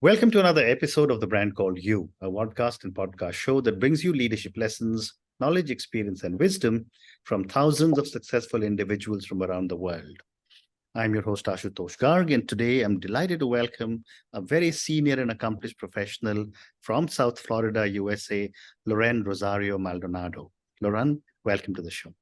Welcome to another episode of The Brand Called You, a podcast and podcast show that brings you leadership lessons, knowledge, experience, and wisdom from thousands of successful individuals from around the world. I'm your host, Ashutosh Garg, and today I'm delighted to welcome a very senior and accomplished professional from South Florida, USA, Loren Rosario-Maldonado. Loren, welcome to the show.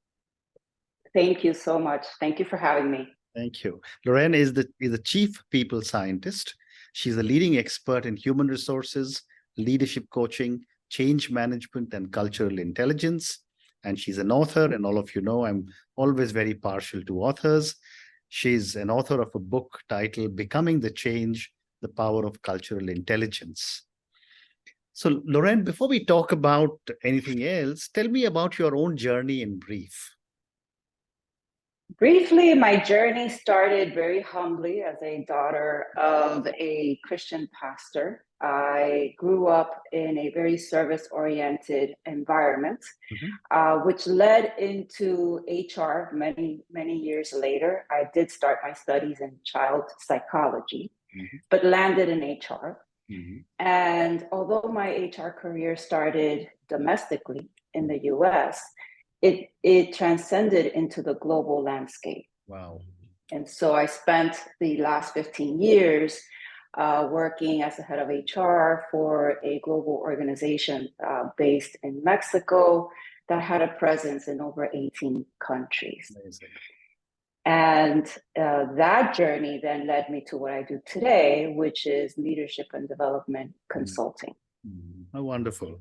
Thank you so much. Thank you for having me. Thank you. Loren is the chief people scientist. She's a leading expert in human resources, leadership coaching, change management, and cultural intelligence. And she's an author, and all of you know I'm always very partial to authors. She's an author of a book titled Becoming the Change, The Power of Cultural Intelligence. So, Loren, before we talk about anything else, tell me about your own journey in brief. Briefly, my journey started very humbly as a daughter of a Christian pastor. I grew up in a very service-oriented environment, which led into HR many, many years later. I did start my studies in child psychology, but landed in HR. And although my HR career started domestically in the US, it transcended into the global landscape. Wow. And so I spent the last 15 years working as the head of HR for a global organization based in Mexico that had a presence in over 18 countries. Amazing. And that journey then led me to what I do today, which is leadership and development consulting. Oh, wonderful.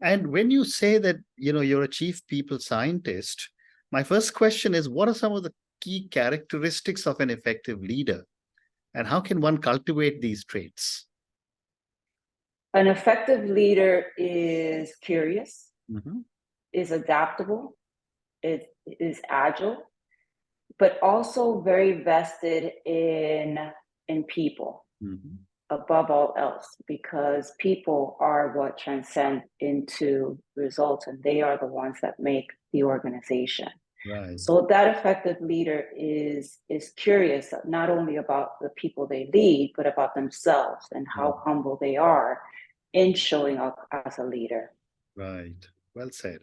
And when you say that, you're a chief people scientist, my first question is, what are some of the key characteristics of an effective leader? And how can one cultivate these traits? An effective leader is curious, is adaptable, is agile, but also very vested in people. Above all else, because people are what transcend into results, and they are the ones that make the organization. Right. So that effective leader is curious not only about the people they lead, but about themselves and how humble they are in showing up as a leader. Right. Well said.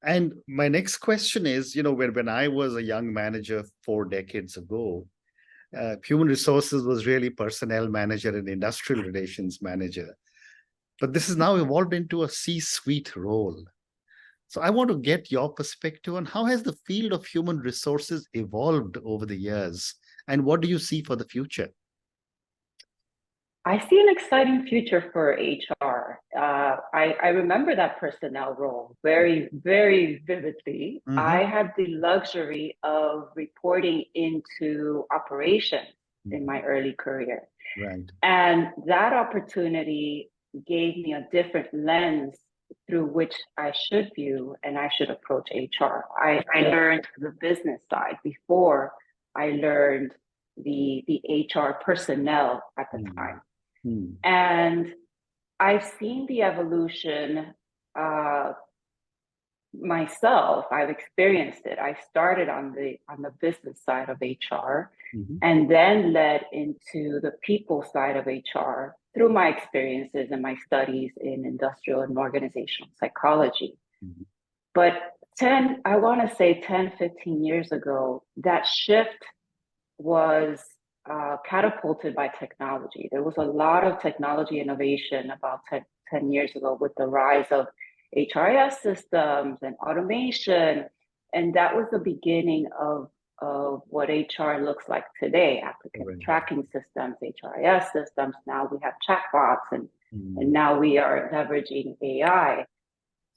And my next question is, when I was a young manager 4 decades ago, human resources was really personnel manager and industrial relations manager. But this has now evolved into a C-suite role. So I want to get your perspective on how has the field of human resources evolved over the years, and what do you see for the future? I see an exciting future for HR. I remember that personnel role very, very vividly. I had the luxury of reporting into operations in my early career. Right. And that opportunity gave me a different lens through which I should view and I should approach HR. I learned the business side before I learned the HR personnel at the time. And I've seen the evolution myself. I've experienced it. I started on the business side of HR and then led into the people side of HR through my experiences and my studies in industrial and organizational psychology. But 10, 15 years ago, that shift was catapulted by technology. There was a lot of technology innovation about 10 years ago with the rise of HRIS systems and automation. And that was the beginning of what HR looks like today, applicant tracking systems, HRIS systems. Now we have chatbots and now we are leveraging AI.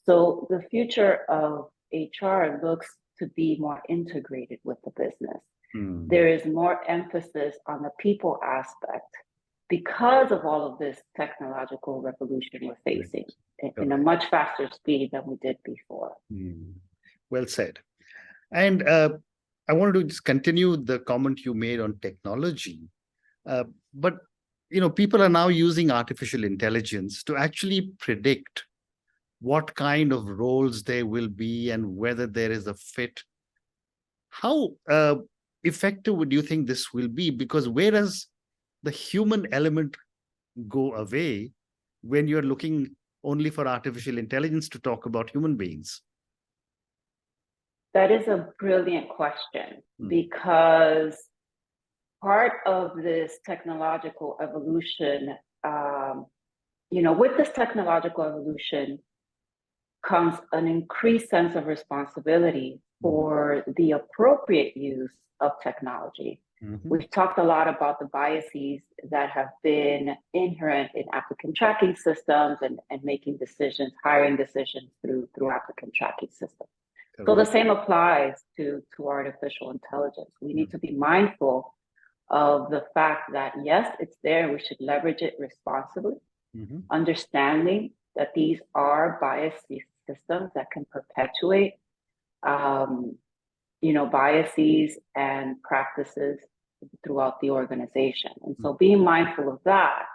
So the future of HR looks to be more integrated with the business. There is more emphasis on the people aspect because of all of this technological revolution we're facing in a much faster speed than we did before. Well said. And I wanted to just continue the comment you made on technology. But, people are now using artificial intelligence to actually predict what kind of roles there will be and whether there is a fit. How effective would you think this will be? Because whereas the human element go away when you're looking only for artificial intelligence to talk about human beings? That is a brilliant question, because part of this technological evolution, with this technological evolution comes an increased sense of responsibility for the appropriate use of technology. We've talked a lot about the biases that have been inherent in applicant tracking systems and making decisions, hiring decisions through applicant tracking systems. So the same applies to artificial intelligence. We need to be mindful of the fact that, yes, it's there, we should leverage it responsibly, understanding that these are biased systems that can perpetuate biases and practices throughout the organization. And so being mindful of that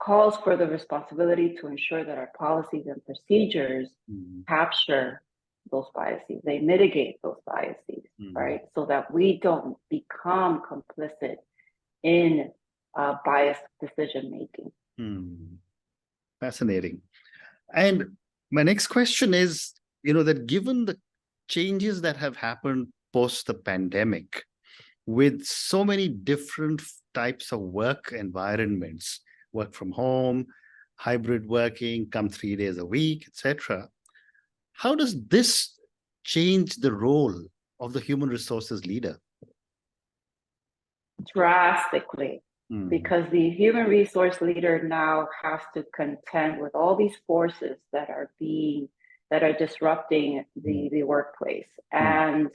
calls for the responsibility to ensure that our policies and procedures capture those biases, they mitigate those biases, right? So that we don't become complicit in biased decision-making. Fascinating. And my next question is, that given the changes that have happened post the pandemic, with so many different types of work environments, work from home, hybrid working, come 3 days a week, etc., how does this change the role of the human resources leader? Drastically, because the human resource leader now has to contend with all these forces that are disrupting the workplace. And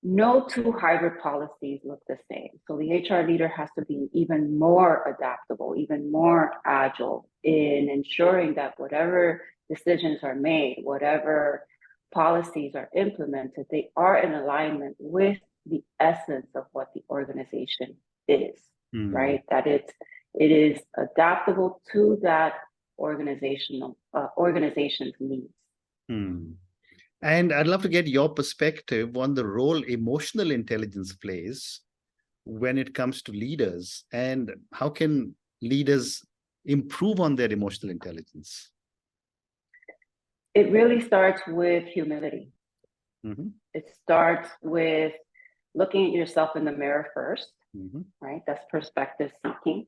no two hybrid policies look the same. So the HR leader has to be even more adaptable, even more agile in ensuring that whatever decisions are made, whatever policies are implemented, they are in alignment with the essence of what the organization is, right? That it is adaptable to that organization's needs. And I'd love to get your perspective on the role emotional intelligence plays when it comes to leaders, and how can leaders improve on their emotional intelligence? It really starts with humility. It starts with looking at yourself in the mirror first, right? That's perspective seeking.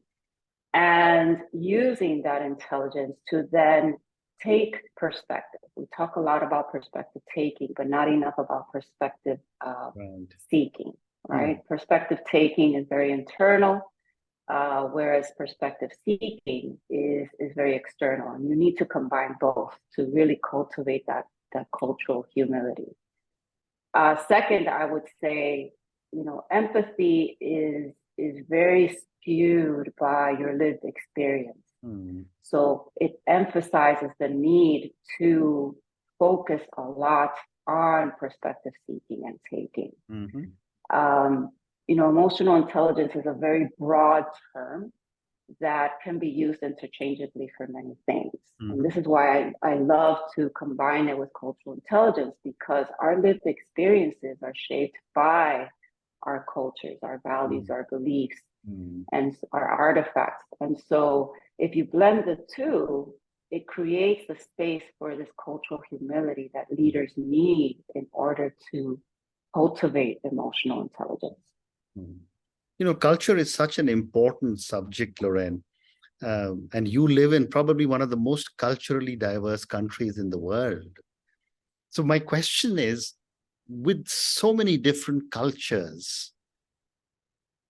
And using that intelligence to then take perspective. We talk a lot about perspective taking, but not enough about perspective seeking, right? Perspective taking is very internal, whereas perspective seeking is very external. And you need to combine both to really cultivate that cultural humility. Second, I would say, empathy is very skewed by your lived experience. So it emphasizes the need to focus a lot on perspective seeking and taking. Emotional intelligence is a very broad term that can be used interchangeably for many things. And this is why I love to combine it with cultural intelligence, because our lived experiences are shaped by our cultures, our values, our beliefs, and our artifacts. And so if you blend the two, it creates a space for this cultural humility that leaders need in order to cultivate emotional intelligence. Culture is such an important subject, Loren, and you live in probably one of the most culturally diverse countries in the world. So my question is, with so many different cultures,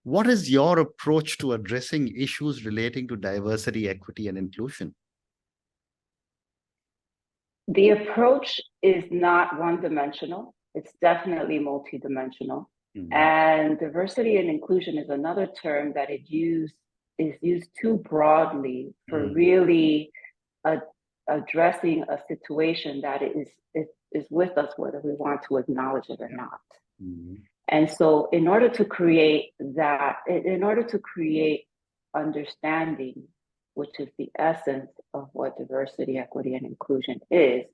what is your approach to addressing issues relating to diversity, equity, and inclusion? The approach is not one-dimensional. It's definitely multidimensional. And diversity and inclusion is another term that is used too broadly for really addressing a situation that is with us, whether we want to acknowledge it or not. And so in order to create understanding, which is the essence of what diversity, equity, and inclusion is,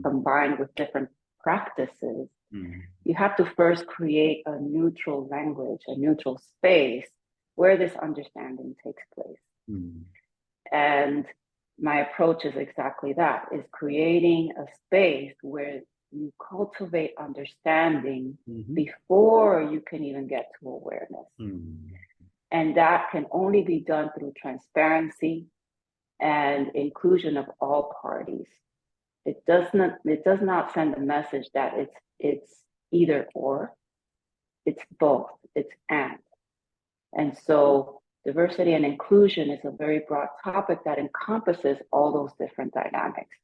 combined with different practices, you have to first create a neutral language, a neutral space where this understanding takes place. And my approach is exactly that, is creating a space where you cultivate understanding before you can even get to awareness. And that can only be done through transparency and inclusion of all parties. It does not send a message that it's either or, it's both, it's and. And so diversity and inclusion is a very broad topic that encompasses all those different dynamics.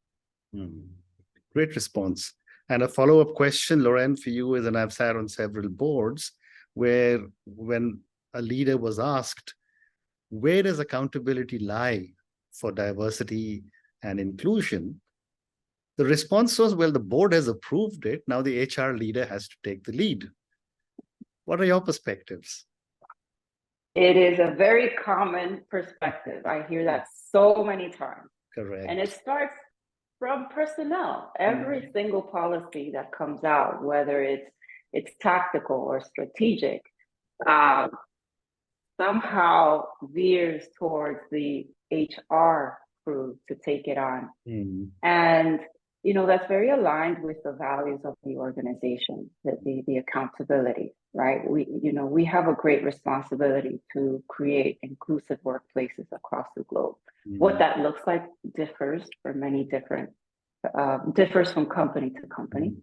Great response. And a follow-up question, Loren, for you is, and I've sat on several boards where when a leader was asked, where does accountability lie for diversity and inclusion? The response was, well, the board has approved it. Now the HR leader has to take the lead. What are your perspectives? It is a very common perspective. I hear that so many times. Correct. And it starts from personnel. Every single policy that comes out, whether it's tactical or strategic, somehow veers towards the HR crew to take it on. And that's very aligned with the values of the organization, the accountability, right? We have a great responsibility to create inclusive workplaces across the globe. What that looks like differs from company to company.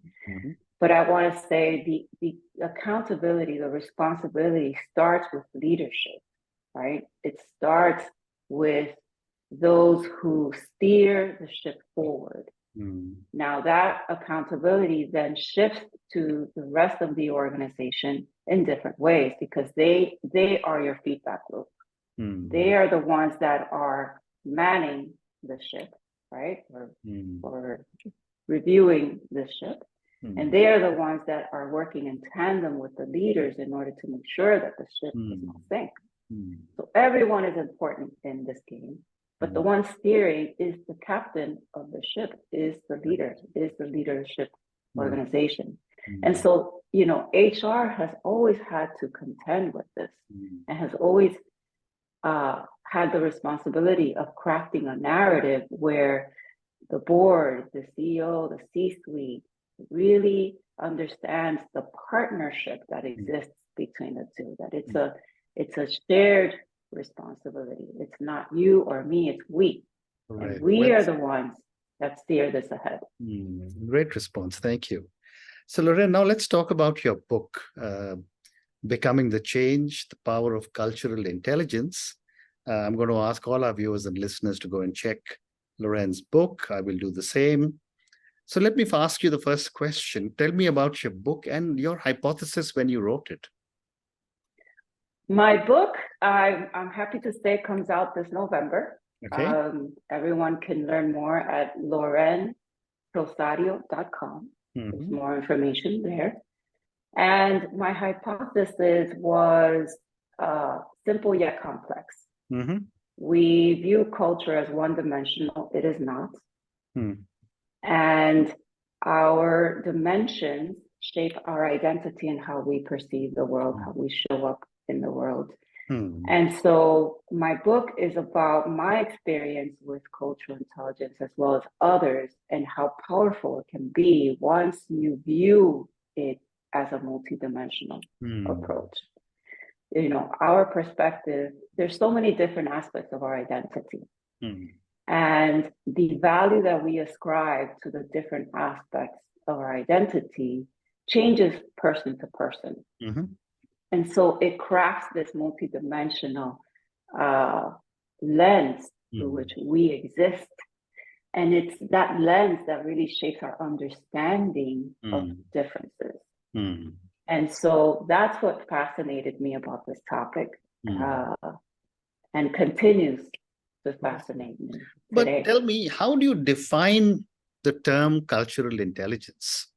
But I want to say the accountability, the responsibility starts with leadership, right? It starts with those who steer the ship forward. Now that accountability then shifts to the rest of the organization in different ways, because they are your feedback loop. They are the ones that are manning the ship, right? Or reviewing the ship. And they are the ones that are working in tandem with the leaders in order to make sure that the ship does not sink. So everyone is important in this game. But the one steering is the captain of the ship, is the leader, is the leadership organization. And so, HR has always had to contend with this and has always had the responsibility of crafting a narrative where the board, the CEO, the C-suite really understands the partnership that exists between the two, that it's a shared responsibility. It's not you or me, it's we. Right. And we are the ones that steer this ahead. Great response. Thank you. So, Loren, now let's talk about your book, Becoming the Change, The Power of Cultural Intelligence. I'm going to ask all our viewers and listeners to go and check Loren's book. I will do the same. So let me ask you the first question. Tell me about your book and your hypothesis when you wrote it. My book, I'm happy to say, comes out this November. Okay. Everyone can learn more at lorenrosario.com. There's more information there. And my hypothesis was simple yet complex. We view culture as one-dimensional. It is not. And our dimensions shape our identity and how we perceive the world, how we show up in the world. And so my book is about my experience with cultural intelligence as well as others, and how powerful it can be once you view it as a multidimensional approach. Our perspective, there's so many different aspects of our identity. And the value that we ascribe to the different aspects of our identity changes person to person. And so it crafts this multidimensional lens through which we exist. And it's that lens that really shapes our understanding of differences. And so that's what fascinated me about this topic, and continues to fascinate me today. But tell me, how do you define the term cultural intelligence?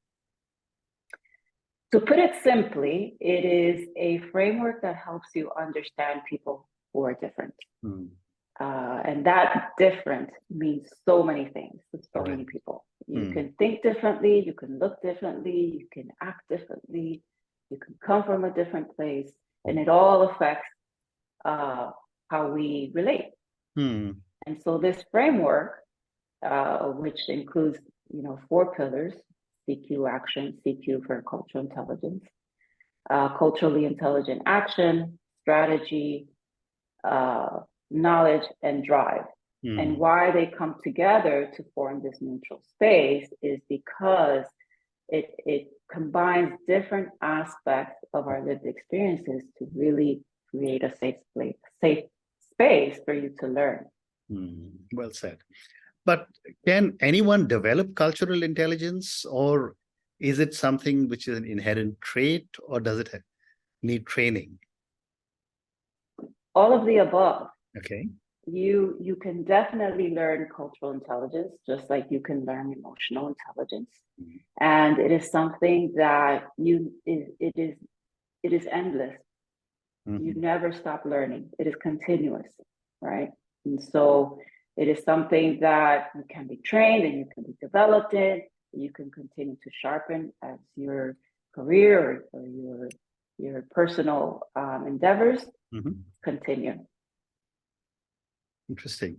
To put it simply, it is a framework that helps you understand people who are different. And that different means so many things to so many people. You can think differently, you can look differently, you can act differently, you can come from a different place, and it all affects how we relate. Hmm. And so this framework, which includes, 4 pillars: CQ action, CQ for cultural intelligence, culturally intelligent action, strategy, knowledge, and drive. And why they come together to form this neutral space is because it combines different aspects of our lived experiences to really create a safe space for you to learn. Well said. But can anyone develop cultural intelligence, or is it something which is an inherent trait, or does it need training? All of the above. Okay. You can definitely learn cultural intelligence, just like you can learn emotional intelligence. And it is something that it is endless. You never stop learning. It is continuous, right? And so it is something that you can be trained and you can be developed in, you can continue to sharpen as your career or your personal endeavors continue. Interesting.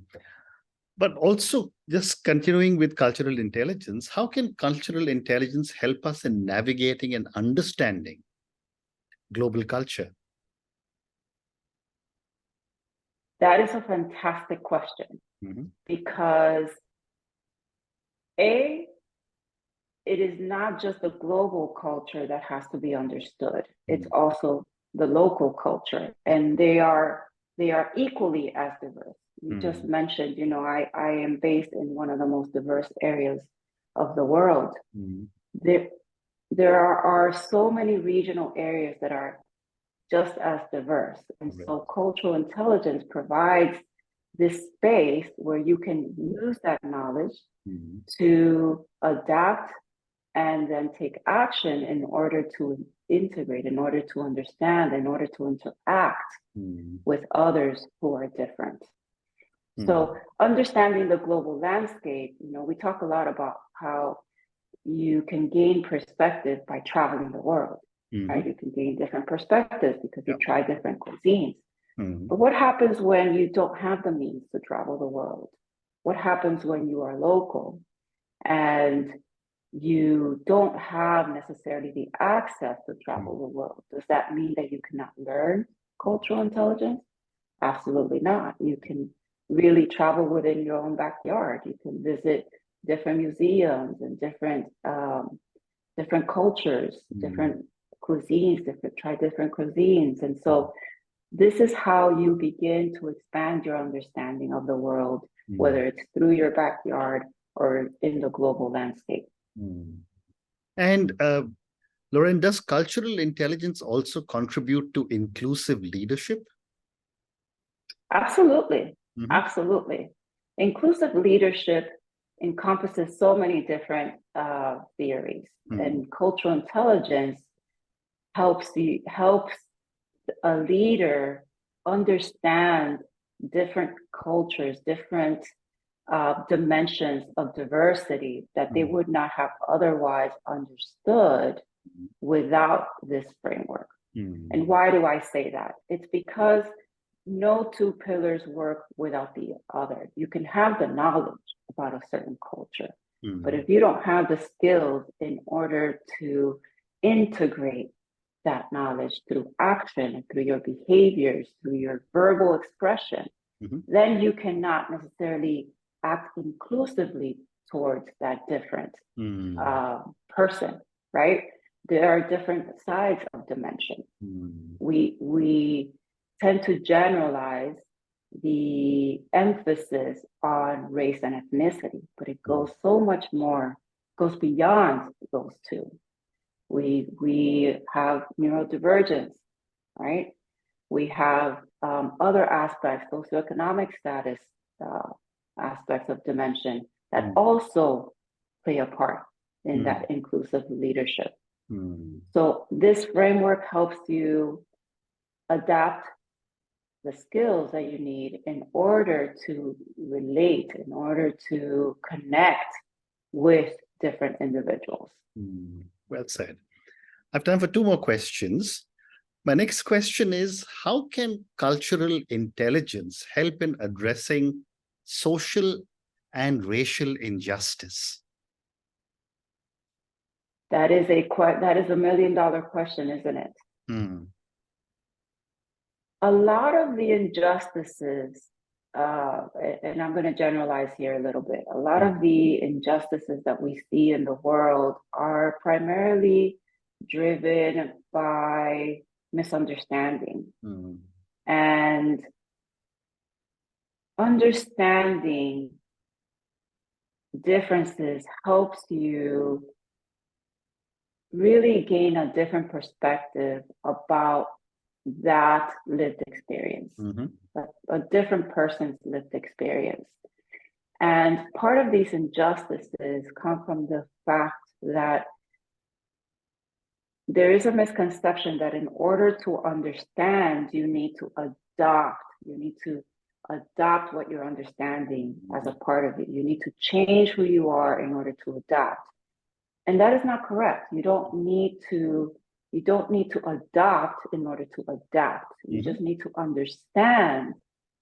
But also, just continuing with cultural intelligence, how can cultural intelligence help us in navigating and understanding global culture? That is a fantastic question because it is not just the global culture that has to be understood. It's also the local culture, and they are equally as diverse. You just mentioned, I am based in one of the most diverse areas of the world. There are so many regional areas that are just as diverse. And so cultural intelligence provides this space where you can use that knowledge to adapt and then take action in order to integrate, in order to understand, in order to interact with others who are different. So understanding the global landscape, we talk a lot about how you can gain perspective by traveling the world, right? You can gain different perspectives because you try different cuisines. But what happens when you don't have the means to travel the world? What happens when you are local and you don't have necessarily the access to travel the world? Does that mean that you cannot learn cultural intelligence? Absolutely not. You can really travel within your own backyard. You can visit different museums and different cultures, different cuisines, try different cuisines. And so this is how you begin to expand your understanding of the world, whether it's through your backyard or in the global landscape. And Loren, does cultural intelligence also contribute to inclusive leadership? Absolutely. Absolutely. Inclusive leadership encompasses so many different theories, and cultural intelligence helps a leader understand different cultures, different dimensions of diversity that they would not have otherwise understood without this framework. And why do I say that? It's because no two pillars work without the other. You can have the knowledge about a certain culture, but if you don't have the skills in order to integrate that knowledge through action and through your behaviors, through your verbal expression, then you cannot necessarily act inclusively towards that different person, right? There are different sides of dimension. We tend to generalize the emphasis on race and ethnicity, but it goes so much more, goes beyond those two. We have neurodivergence, right? We have other aspects, socioeconomic status aspects of dimension that also play a part in that inclusive leadership. So this framework helps you adapt the skills that you need in order to relate, in order to connect with different individuals. Well said. I have time for 2 more questions. My next question is, how can cultural intelligence help in addressing social and racial injustice? That is a $1 million question, isn't it? A lot of the injustices, and I'm going to generalize here a little bit, a lot of the injustices that we see in the world are primarily driven by misunderstanding. And understanding differences helps you really gain a different perspective about that lived experience, a different person's lived experience. And part of these injustices come from the fact that there is a misconception that in order to understand, you need to adopt what you're understanding as a part of it. You need to change who you are in order to adapt. And that is not correct. You don't need to adopt in order to adapt. You just need to understand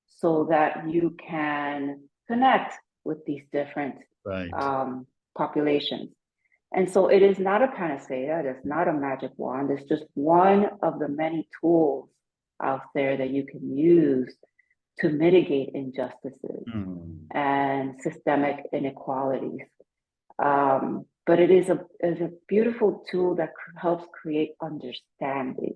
so that you can connect with these different populations. And so it is not a panacea, it's not a magic wand, it's just one of the many tools out there that you can use to mitigate injustices and systemic inequalities. But it is a beautiful tool that helps create understanding.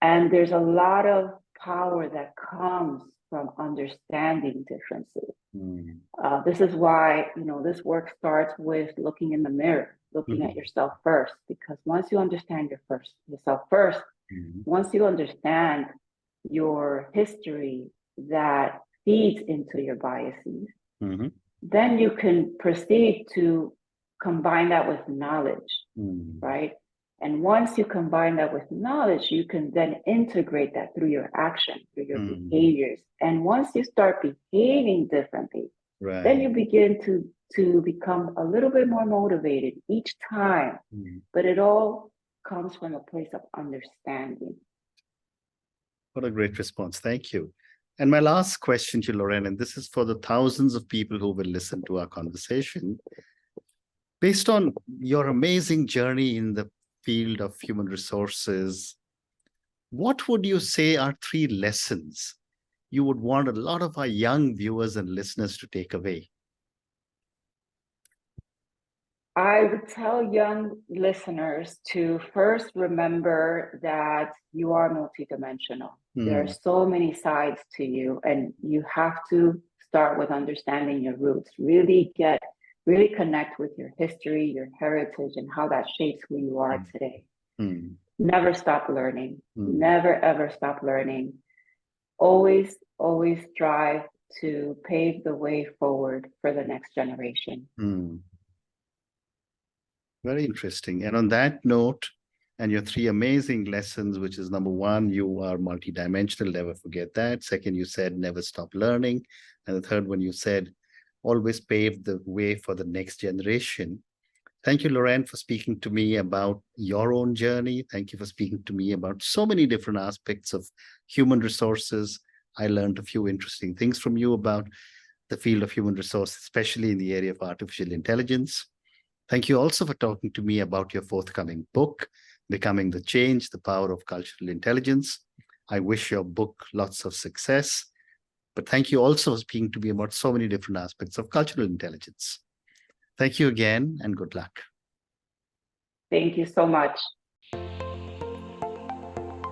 And there's a lot of power that comes from understanding differences. This is why, this work starts with looking in the mirror, looking at yourself first, because once you understand yourself first, once you understand your history that feeds into your biases, then you can proceed to combine that with knowledge, right? And once you combine that with knowledge, you can then integrate that through your action, through your behaviors. And once you start behaving differently, then you begin to become a little bit more motivated each time. But it all comes from a place of understanding. What a great response. Thank you. And my last question to Loren, and this is for the thousands of people who will listen to our conversation. Based on your amazing journey in the field of human resources, what would you say are 3 lessons you would want a lot of our young viewers and listeners to take away? I would tell young listeners to first remember that you are multidimensional. There are so many sides to you, and you have to start with understanding your roots. Really connect with your history, your heritage, and how that shapes who you are today. Never stop learning. Never, ever stop learning. Always strive to pave the way forward for the next generation. Very interesting. And on that note, and your 3 amazing lessons, which is number 1, you are multidimensional, never forget that. Second, you said never stop learning. And the third one, you said always pave the way for the next generation. Thank you, Loren, for speaking to me about your own journey. Thank you for speaking to me about so many different aspects of human resources. I learned a few interesting things from you about the field of human resources, especially in the area of artificial intelligence. Thank you also for talking to me about your forthcoming book, Becoming the Change, The Power of Cultural Intelligence. I wish your book lots of success. But thank you also for speaking to me about so many different aspects of cultural intelligence. Thank you again, and good luck. Thank you so much.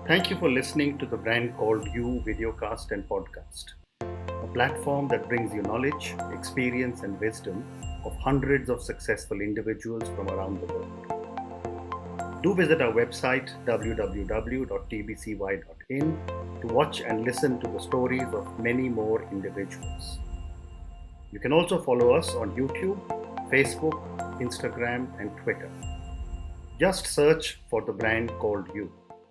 Thank you for listening to the Brand Called You videocast and podcast, a platform that brings you knowledge, experience, and wisdom of hundreds of successful individuals from around the world. Do visit our website, www.tbcy.in, to watch and listen to the stories of many more individuals. You can also follow us on YouTube, Facebook, Instagram, and Twitter. Just search for the Brand Called You.